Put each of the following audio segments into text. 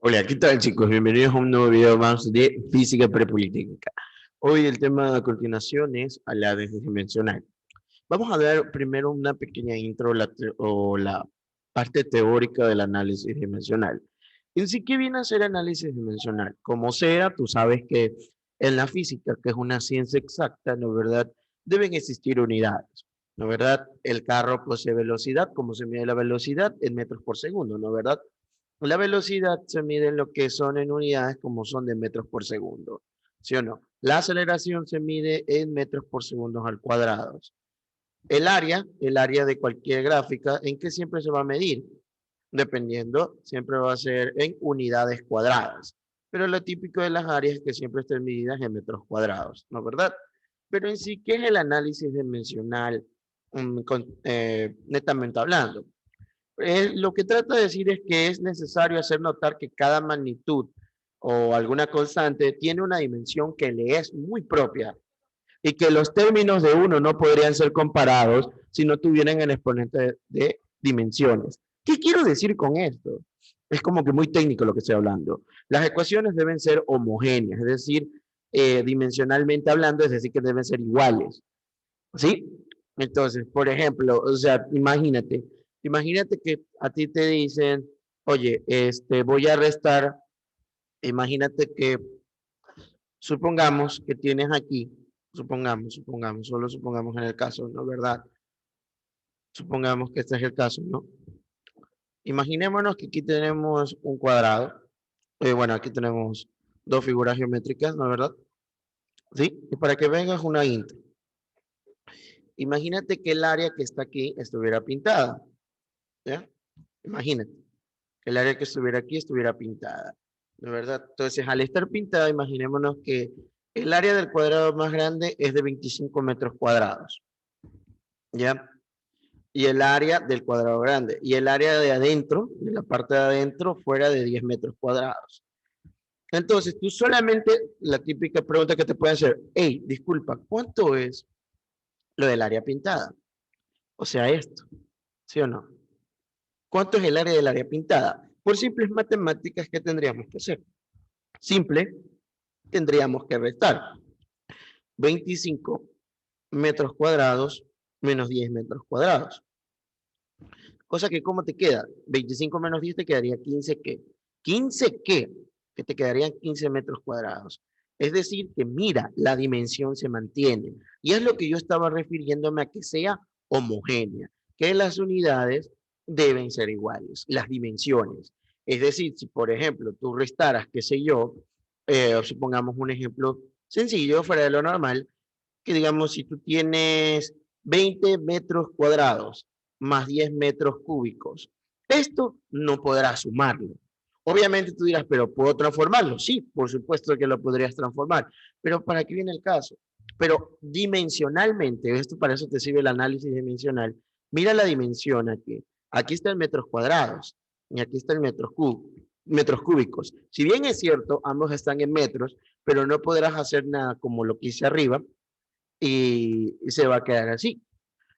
Hola, ¿qué tal chicos? Bienvenidos a un nuevo video más de Física Prepolítica. Hoy el tema a continuación es análisis dimensional. Vamos a ver primero una pequeña intro o la parte teórica del análisis dimensional. En sí, ¿qué viene a ser análisis dimensional? Como sea, tú sabes que en la física, que es una ciencia exacta, ¿no es verdad? Deben existir unidades, ¿no es verdad? El carro posee velocidad, ¿cómo se mide la velocidad? En metros por segundo, ¿no es verdad? La velocidad se mide en lo que son en unidades como son de metros por segundo, ¿sí o no? La aceleración se mide en metros por segundo al cuadrado. El área de cualquier gráfica, ¿en qué siempre se va a medir? Dependiendo, siempre va a ser en unidades cuadradas. Pero lo típico de las áreas es que siempre estén medidas en metros cuadrados, ¿no es verdad? Pero en sí, ¿qué es el análisis dimensional netamente hablando? Lo que trata de decir es que es necesario hacer notar que cada magnitud o alguna constante tiene una dimensión que le es muy propia y que los términos de uno no podrían ser comparados si no tuvieran el exponente de dimensiones. ¿Qué quiero decir con esto? Es como que muy técnico lo que estoy hablando. Las ecuaciones deben ser homogéneas, es decir, dimensionalmente hablando, es decir, que deben ser iguales. ¿Sí? Entonces, por ejemplo, o sea, imagínate que a ti te dicen, oye, voy a restar, imagínate que supongamos que tienes aquí, solo supongamos en el caso, ¿no? ¿Verdad? Supongamos que este es el caso, ¿no? Imaginémonos que aquí tenemos un cuadrado, bueno, aquí tenemos dos figuras geométricas, ¿no? ¿Verdad? ¿Sí? Y para que vengas una int, imagínate que el área que está aquí estuviera pintada, ¿ya? Imagínate que el área que estuviera aquí estuviera pintada, ¿de verdad? Entonces, al estar pintada, imaginémonos que el área del cuadrado más grande es de 25 metros cuadrados, ¿ya? Y el área del cuadrado grande, y el área de adentro, de la parte de adentro, fuera de 10 metros cuadrados. Entonces, tú solamente, la típica pregunta que te pueden hacer, hey, disculpa, ¿cuánto es lo del área pintada? O sea, esto, ¿sí o no? ¿Cuánto es el área del área pintada? Por simples matemáticas, ¿qué tendríamos que hacer? Simple, tendríamos que restar 25 metros cuadrados menos 10 metros cuadrados. Cosa que, ¿cómo te queda? 25 menos 10 te quedaría 15 ¿qué? 15 ¿qué? Que te quedarían 15 metros cuadrados. Es decir, que mira, la dimensión se mantiene. Y es lo que yo estaba refiriéndome a que sea homogénea, que las unidades deben ser iguales, las dimensiones. Es decir, si por ejemplo tú restaras, qué sé yo, supongamos un ejemplo sencillo, fuera de lo normal, que digamos, si tú tienes 20 metros cuadrados más 10 metros cúbicos, esto no podrás sumarlo. Obviamente tú dirás, pero ¿puedo transformarlo? Sí, por supuesto que lo podrías transformar, pero ¿para qué viene el caso? Pero dimensionalmente, esto para eso te sirve el análisis dimensional, mira la dimensión aquí. Aquí está en metros cuadrados y aquí está en metros cúbicos. Si bien es cierto, ambos están en metros, pero no podrás hacer nada como lo que hice arriba, y se va a quedar así.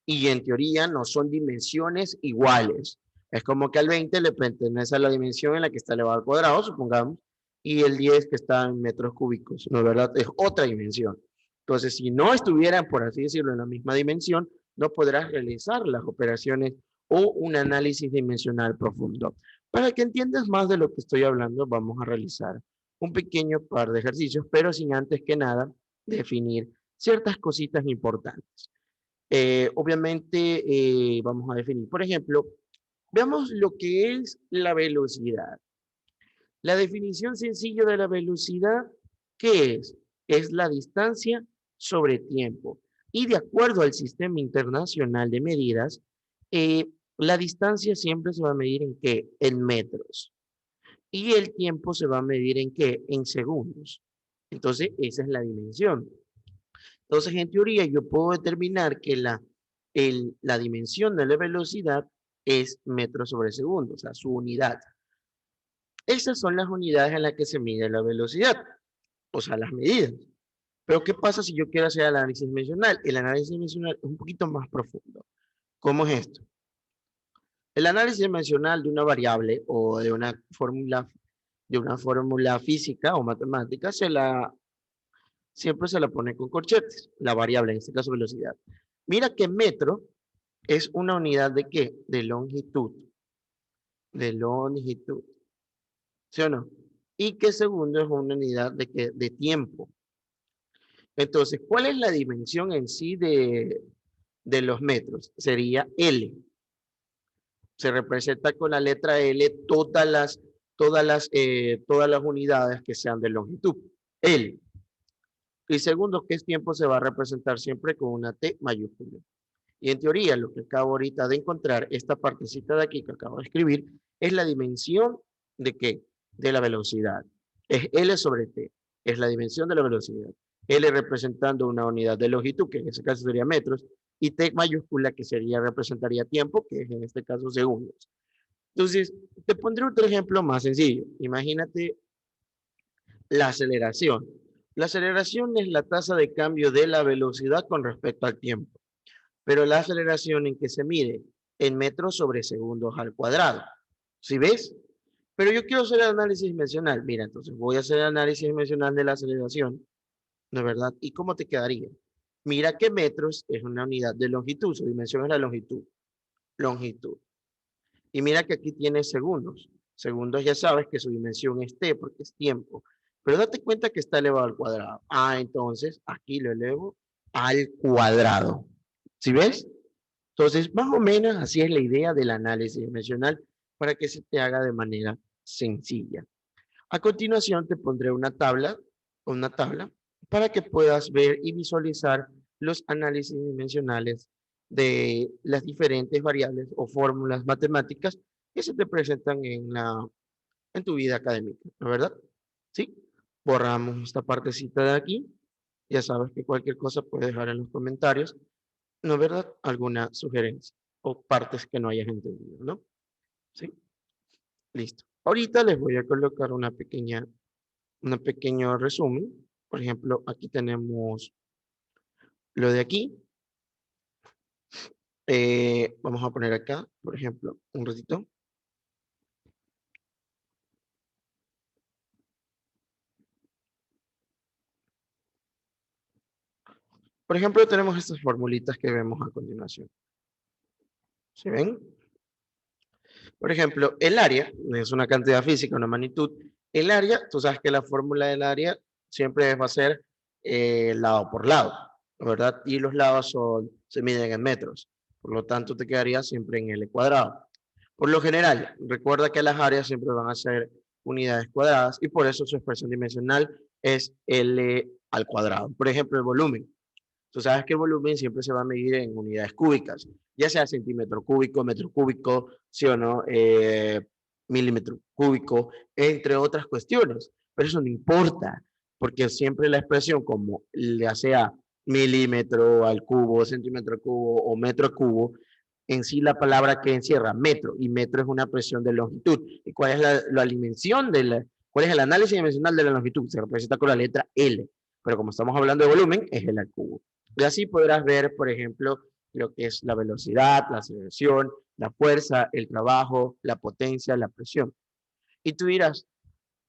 Y en teoría no son dimensiones iguales. Es como que al 20 le pertenece a la dimensión en la que está elevado al cuadrado, supongamos, y el 10 que está en metros cúbicos, ¿no es verdad? Es otra dimensión. Entonces, si no estuvieran, por así decirlo, en la misma dimensión, no podrás realizar las operaciones o un análisis dimensional profundo. Para que entiendas más de lo que estoy hablando, vamos a realizar un pequeño par de ejercicios, pero sin antes que nada definir ciertas cositas importantes. Obviamente, vamos a definir, por ejemplo, veamos lo que es la velocidad. La definición sencilla de la velocidad, ¿qué es? Es la distancia sobre tiempo. Y de acuerdo al sistema internacional de medidas, la distancia siempre se va a medir en qué? En metros. Y el tiempo se va a medir en qué? En segundos. Entonces, esa es la dimensión. Entonces, en teoría, yo puedo determinar que la dimensión de la velocidad es metros sobre segundo, o sea, su unidad. Esas son las unidades en las que se mide la velocidad, o sea, las medidas. Pero, ¿qué pasa si yo quiero hacer análisis dimensional? El análisis dimensional es un poquito más profundo. ¿Cómo es esto? El análisis dimensional de una variable o de una fórmula de una fórmula física o matemática, siempre se la pone con corchetes, la variable, en este caso velocidad. Mira que metro es una unidad de ¿qué? De longitud. De longitud. ¿Sí o no? Y que segundo es una unidad de ¿qué? De tiempo. Entonces, ¿cuál es la dimensión en sí de los metros? Sería L. Se representa con la letra L todas las unidades que sean de longitud. L. Y segundo, ¿qué tiempo se va a representar siempre con una T mayúscula? Y en teoría, lo que acabo ahorita de encontrar, esta partecita de aquí que acabo de escribir, es la dimensión de ¿qué? De la velocidad. Es L sobre T. Es la dimensión de la velocidad. L representando una unidad de longitud, que en este caso sería metros, y T mayúscula, que representaría tiempo, que es en este caso segundos. Entonces, te pondré otro ejemplo más sencillo. Imagínate la aceleración. La aceleración es la tasa de cambio de la velocidad con respecto al tiempo, pero la aceleración en que se mide en metros sobre segundos al cuadrado. ¿Sí ves? Pero yo quiero hacer el análisis dimensional. Mira, entonces voy a hacer el análisis dimensional de la aceleración, ¿no es verdad? ¿Y cómo te quedaría? Mira que metros es una unidad de longitud, su dimensión es la longitud. Longitud. Y mira que aquí tiene segundos. Segundos ya sabes que su dimensión es t porque es tiempo. Pero date cuenta que está elevado al cuadrado. Ah, entonces aquí lo elevo al cuadrado. ¿Sí ves? Entonces, más o menos así es la idea del análisis dimensional para que se te haga de manera sencilla. A continuación te pondré una tabla para que puedas ver y visualizar los análisis dimensionales de las diferentes variables o fórmulas matemáticas que se te presentan en tu vida académica, ¿no es verdad? ¿Sí? Borramos esta partecita de aquí. Ya sabes que cualquier cosa puedes dejar en los comentarios, ¿no es verdad? Alguna sugerencia o partes que no hayas entendido, ¿no? ¿Sí? Listo. Ahorita les voy a colocar un pequeño resumen. Por ejemplo, aquí tenemos lo de aquí. Vamos a poner acá, por ejemplo, un ratito. Por ejemplo, tenemos estas formulitas que vemos a continuación. ¿Se ven? Por ejemplo, el área es una cantidad física, una magnitud. El área, tú sabes que la fórmula del área siempre va a ser lado por lado, ¿verdad? Y los lados se miden en metros. Por lo tanto, te quedaría siempre en L cuadrado. Por lo general, recuerda que las áreas siempre van a ser unidades cuadradas y por eso su expresión dimensional es L al cuadrado. Por ejemplo, el volumen. Tú sabes que el volumen siempre se va a medir en unidades cúbicas, ya sea centímetro cúbico, metro cúbico, sí o no, milímetro cúbico, entre otras cuestiones. Pero eso no importa, porque siempre la expresión como ya sea milímetro al cubo, centímetro al cubo o metro al cubo, en sí la palabra que encierra metro, y metro es una presión de longitud. ¿Y cuál es la dimensión cuál es el análisis dimensional de la longitud? Se representa con la letra L, pero como estamos hablando de volumen, es L al cubo. Y así podrás ver, por ejemplo, lo que es la velocidad, la aceleración, la fuerza, el trabajo, la potencia, la presión. Y tú dirás,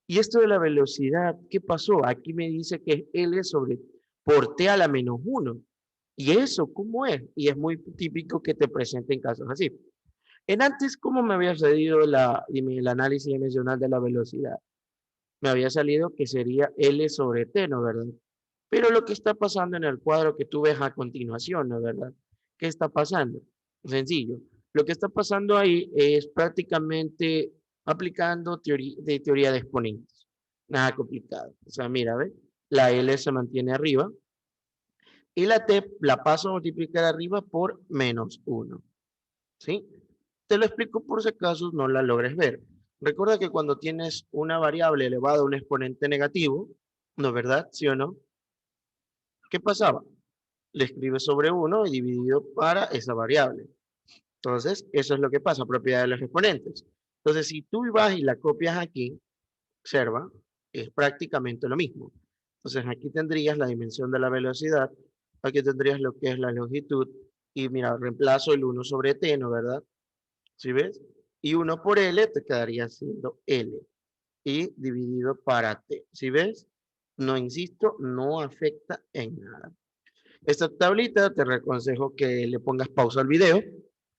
¿y esto de la velocidad qué pasó? Aquí me dice que es L sobre por T a la menos 1. ¿Y eso cómo es? Y es muy típico que te presenten casos así. En antes, ¿cómo me había salido el análisis dimensional de la velocidad? Me había salido que sería L sobre T, ¿no verdad? Pero lo que está pasando en el cuadro que tú ves a continuación, ¿no es verdad? ¿Qué está pasando? Sencillo. Lo que está pasando ahí es prácticamente aplicando teoría de exponentes. Nada complicado. O sea, mira, ¿ves? La L se mantiene arriba y la T la paso a multiplicar arriba por menos 1. ¿Sí? Te lo explico por si acaso no la logres ver. Recuerda que cuando tienes una variable elevada a un exponente negativo, ¿no es verdad? ¿Sí o no? ¿Qué pasaba? Le escribes sobre 1 y dividido para esa variable. Entonces, eso es lo que pasa, propiedad de los exponentes. Entonces, si tú vas y la copias aquí, observa, es prácticamente lo mismo. Entonces, aquí tendrías la dimensión de la velocidad, aquí tendrías lo que es la longitud, y mira, reemplazo el 1 sobre t, ¿no verdad? ¿Sí ves? Y 1 por L te quedaría siendo L. y dividido para t. ¿Sí ves? No insisto, no afecta en nada. Esta tablita te aconsejo que le pongas pausa al video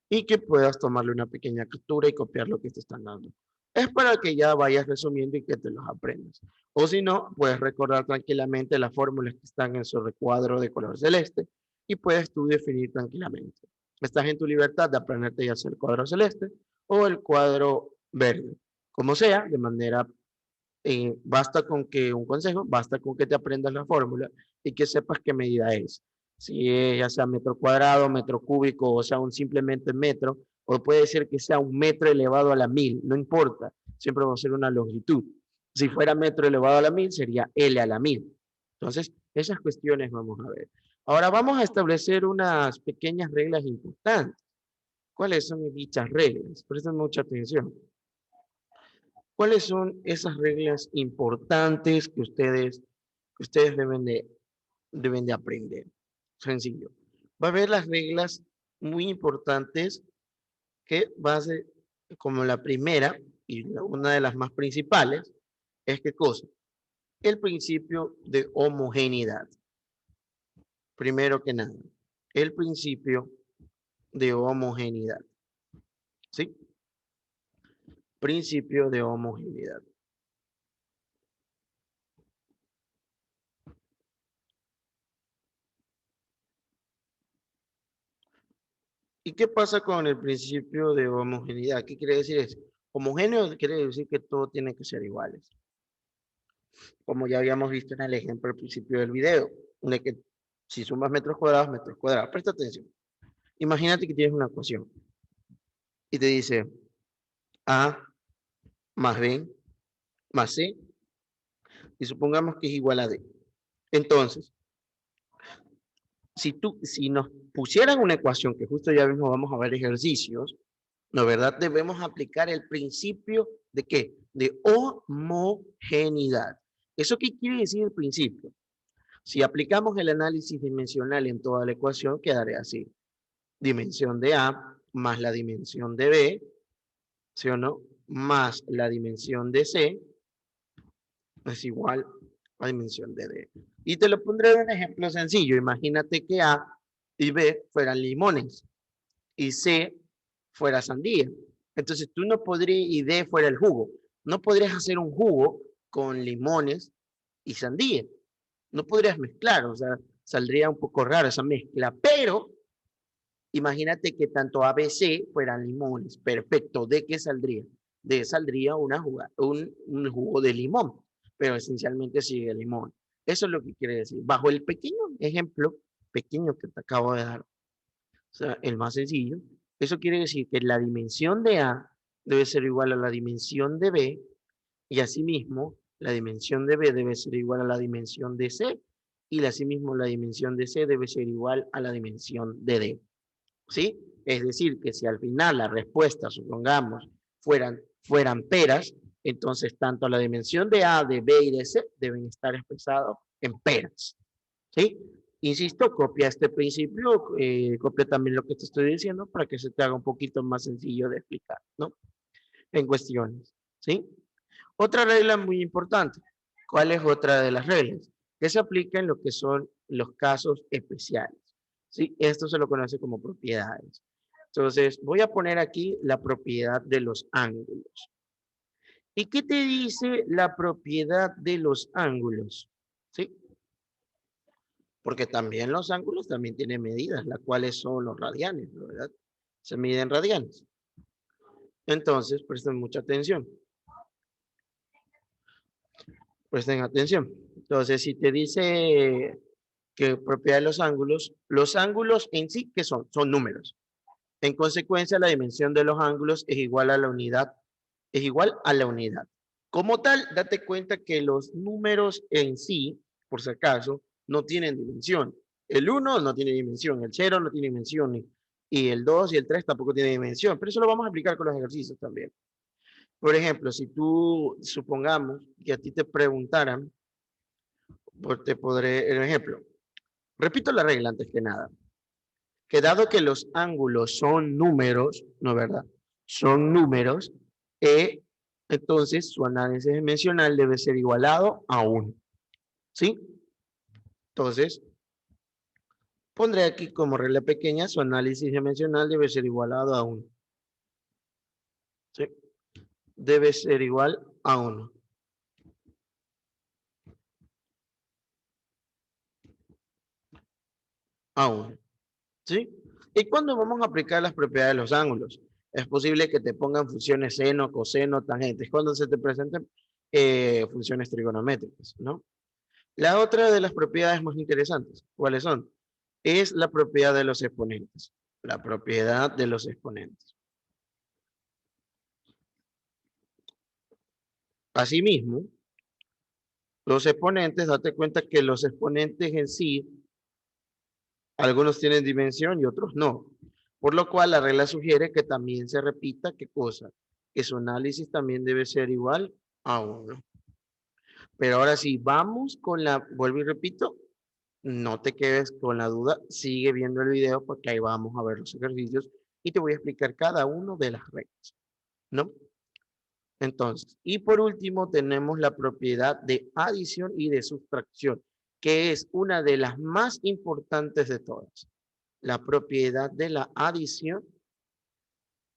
y que puedas tomarle una pequeña captura y copiar lo que te están dando. Es para que ya vayas resumiendo y que te los aprendas. O si no, puedes recordar tranquilamente las fórmulas que están en su recuadro de color celeste y puedes tú definir tranquilamente. Estás en tu libertad de aprenderte ya sea el cuadro celeste o el cuadro verde. Como sea, de manera basta con que, un consejo, basta con que te aprendas la fórmula y que sepas qué medida es. Si es ya sea metro cuadrado, metro cúbico, o sea, un simplemente metro, o puede ser que sea un metro elevado a la 1000, no importa, siempre va a ser una longitud. Si fuera metro elevado a la 1000, sería L a la 1000. Entonces, esas cuestiones vamos a ver. Ahora vamos a establecer unas pequeñas reglas importantes. ¿Cuáles son dichas reglas? Presten mucha atención. ¿Cuáles son esas reglas importantes que ustedes deben de aprender? Sencillo. Va a haber las reglas muy importantes que va a ser como la primera y una de las más principales es ¿qué cosa? El principio de homogeneidad. Primero que nada, el principio de homogeneidad. ¿Sí? Principio de homogeneidad. ¿Y qué pasa con el principio de homogeneidad? ¿Qué quiere decir eso? Homogéneo quiere decir que todo tiene que ser iguales. Como ya habíamos visto en el ejemplo al principio del video, de que si sumas metros cuadrados, presta atención. Imagínate que tienes una ecuación y te dice A más B más C y supongamos que es igual a D. Entonces, si nos pusieran una ecuación, que justo ya mismo vamos a ver ejercicios, ¿no verdad? Debemos aplicar el principio de ¿qué? De homogeneidad. ¿Eso qué quiere decir el principio? Si aplicamos el análisis dimensional en toda la ecuación, quedaría así. Dimensión de A más la dimensión de B, ¿sí o no? Más la dimensión de C es igual a dimensión de D. Y te lo pondré en un ejemplo sencillo. Imagínate que A y B fueran limones y C fuera sandía. Entonces tú no podrías, y D fuera el jugo. No podrías hacer un jugo con limones y sandía. No podrías mezclar, o sea, saldría un poco raro esa mezcla, pero imagínate que tanto A, B, C fueran limones. Perfecto. ¿De qué saldría? De saldría un jugo de limón, pero esencialmente sigue limón. Eso es lo que quiere decir. Bajo el pequeño ejemplo, pequeño que te acabo de dar, o sea, el más sencillo, eso quiere decir que la dimensión de A debe ser igual a la dimensión de B y asimismo la dimensión de B debe ser igual a la dimensión de C y asimismo la dimensión de C debe ser igual a la dimensión de D. ¿Sí? Es decir, que si al final la respuesta, supongamos, fueran peras, entonces tanto la dimensión de A, de B y de C deben estar expresados en peras. ¿Sí? Insisto, copia este principio, copia también lo que te estoy diciendo para que se te haga un poquito más sencillo de explicar, ¿no? En cuestiones, ¿sí? Otra regla muy importante. ¿Cuál es otra de las reglas? Que se aplica en lo que son los casos especiales. ¿Sí? Esto se lo conoce como propiedades. Entonces, voy a poner aquí la propiedad de los ángulos. ¿Y qué te dice la propiedad de los ángulos? ¿Sí? Porque también los ángulos también tienen medidas, las cuales son los radianes, ¿verdad? Se miden radianes. Entonces, presten mucha atención. Presten atención. Entonces, si te dice que propiedad de los ángulos en sí, ¿qué son? Son números. En consecuencia, la dimensión de los ángulos es igual a la unidad, es igual a la unidad. Como tal, date cuenta que los números en sí, por si acaso, no tienen dimensión. El 1 no tiene dimensión, el 0 no tiene dimensión, y el 2 y el 3 tampoco tienen dimensión, pero eso lo vamos a aplicar con los ejercicios también. Por ejemplo, si tú, supongamos que a ti te preguntaran, pues te podré, un ejemplo, repito la regla antes que nada, que dado que los ángulos son números, ¿no es verdad? Son números, entonces su análisis dimensional debe ser igualado a 1. ¿Sí? Entonces, pondré aquí como regla pequeña, su análisis dimensional debe ser igualado a 1. ¿Sí? Debe ser igual a 1. A 1. ¿Sí? ¿Y cuándo vamos a aplicar las propiedades de los ángulos? Es posible que te pongan funciones seno, coseno, tangentes, cuando se te presenten funciones trigonométricas, ¿no? La otra de las propiedades más interesantes, ¿cuáles son? Es la propiedad de los exponentes. La propiedad de los exponentes. Asimismo, los exponentes, date cuenta que los exponentes en sí, algunos tienen dimensión y otros no. Por lo cual la regla sugiere que también se repita, ¿qué cosa? Que su análisis también debe ser igual a 1. Pero ahora sí, vamos con la, vuelvo y repito, no te quedes con la duda, sigue viendo el video porque ahí vamos a ver los ejercicios y te voy a explicar cada uno de las reglas, ¿no? Entonces, y por último tenemos la propiedad de adición y de sustracción, que es una de las más importantes de todas. La propiedad de la adición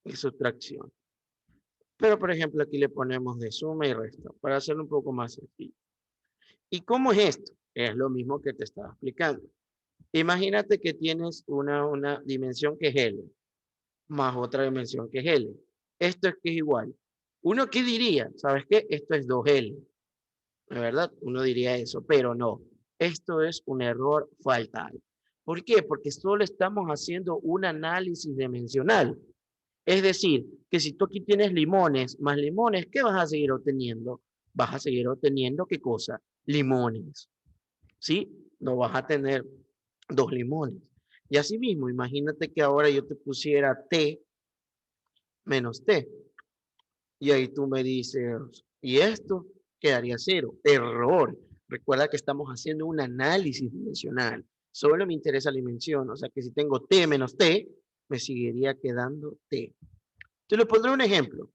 y sustracción. Pero, por ejemplo, aquí le ponemos de suma y resta, para hacerlo un poco más sencillo. ¿Y cómo es esto? Es lo mismo que te estaba explicando. Imagínate que tienes una dimensión que es L, más otra dimensión que es L. Esto es que es igual. ¿Uno qué diría? ¿Sabes qué? Esto es 2L. ¿De verdad? Uno diría eso, pero no. Esto es un error fatal. ¿Por qué? Porque solo estamos haciendo un análisis dimensional. Es decir, que si tú aquí tienes limones más limones, ¿qué vas a seguir obteniendo? Vas a seguir obteniendo, ¿qué cosa? Limones. ¿Sí? No vas a tener 2 limones. Y así mismo, imagínate que ahora yo te pusiera T menos T. Y ahí tú me dices, ¿y esto? Quedaría 0. Error. Recuerda que estamos haciendo un análisis dimensional. Solo me interesa la dimensión. O sea que si tengo T menos T, me seguiría quedando T. Te lo pondré un ejemplo.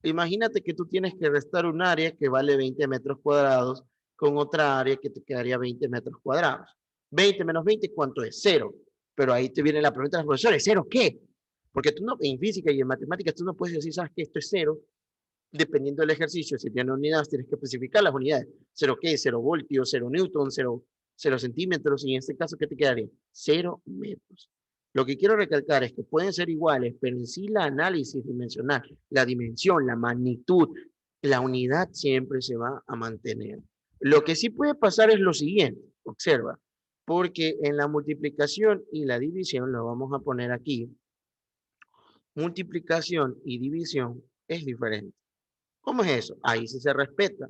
Imagínate que tú tienes que restar un área que vale 20 metros cuadrados con otra área que te quedaría 20 metros cuadrados. 20 menos 20, ¿cuánto es? 0. Pero ahí te viene la pregunta de los profesores, ¿0 qué? Porque tú no, en física y en matemáticas tú no puedes decir, ¿sabes qué? Esto es 0. Dependiendo del ejercicio, si tiene unidades, tienes que especificar las unidades. 0 qué, 0 voltios, 0 newton, 0 centímetros. Y en este caso, ¿qué te quedaría? 0 metros. Lo que quiero recalcar es que pueden ser iguales, pero en sí la análisis dimensional, la dimensión, la magnitud, la unidad siempre se va a mantener. Lo que sí puede pasar es lo siguiente, observa, porque en la multiplicación y la división, lo vamos a poner aquí, multiplicación y división es diferente. ¿Cómo es eso? Ahí sí se respeta,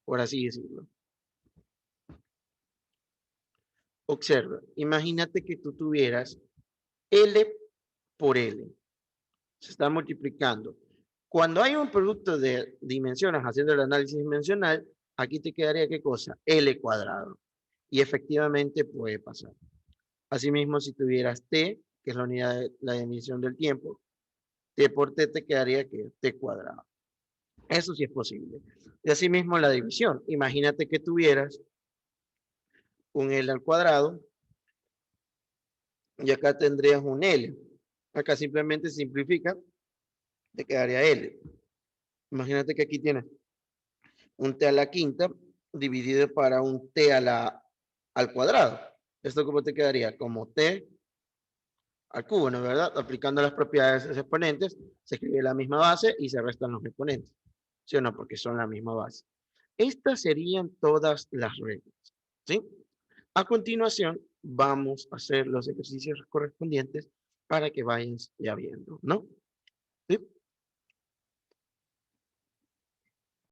por así decirlo. Observa, imagínate que tú tuvieras L por L. Se está multiplicando. Cuando hay un producto de dimensiones haciendo el análisis dimensional, aquí te quedaría ¿qué cosa? L cuadrado. Y efectivamente puede pasar. Asimismo, si tuvieras T, que es la unidad de la dimensión del tiempo, T por T te quedaría que T cuadrado. Eso sí es posible. Y asimismo la división. Imagínate que tuvieras un L al cuadrado y acá tendrías un L. Acá simplemente simplifica, te quedaría L. Imagínate que aquí tienes un t a la quinta dividido para un t al cuadrado. ¿Esto cómo te quedaría? Como t al cubo, ¿no es verdad? Aplicando las propiedades de los exponentes, se escribe la misma base y se restan los exponentes. ¿Sí o no? Porque son la misma base. Estas serían todas las reglas. ¿Sí? A continuación, vamos a hacer los ejercicios correspondientes para que vayas ya viendo, ¿no? ¿Sí?